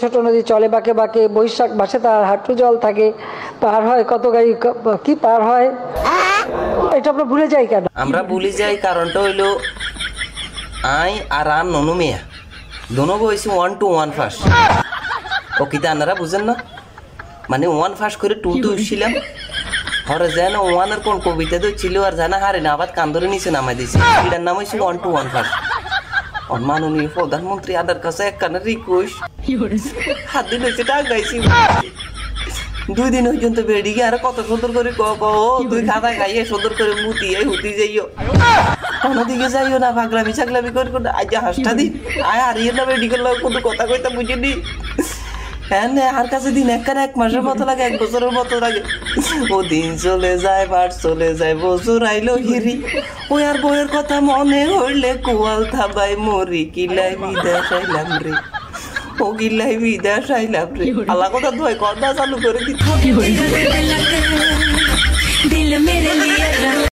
ছোট নদী চলে বাঁকে বাঁকে, বৈশাখ মাসে তার হাঁটু জল থাকে, পার হয় কত গাড়ি কি পার হয়, এটা আমরা ভুলে যাই কেন? আমরা ভুলে যাই কারণটা হইলো আই আর আন ননু মিয়া দোনো বইছি 1 to 1 ফার্স্ট। ও কিতা আপনারা বুঝেন না, মানে 1 ফার্স্ট করে 2 তে উঠছিলাম, হরে যেন 1 এর কোন কবিতা তো ছিল আর জানা হারে না আবার কান ধরে নিচে নামাই দিয়েছি, এটার নাম হয়েছে 1 to 1 ফার্স্ট। মাননীয় প্রধানমন্ত্রী আদার কাছে একখানা রিকোয়েস্ট, হাত দিন হয়েছে টাকাইছি 2 দিন পর্যন্ত বেড়িয়ে আর কত সুন্দর করে তুই খাতা খাইয়ে সুন্দর করে মুতিয়ে হুতি যাইও, অন্যদিকে যাইও না পাগলামি ছাগলামি করে করে আজ হাসটা দিন আয় হারিয়ে না মেডিকেল কোনো কথা কইতা বুঝিনি। হ্যাঁ আর কাছে দিন একখানে 1 মাসের মতো লাগে, 1 বছরের মতো লাগে। ও দিন চলে যায় বার চলে যায় বছর আইলো হিরি, ওই আর বইয়ের কথা মনে হইলে কোয়াল থাবাই মরি, কিলাই বিদেশ আইলাম রে, ও গিলাই বিদেশ আইলাম রে। আলা কথা ধোয় কথা চালু করে দিতে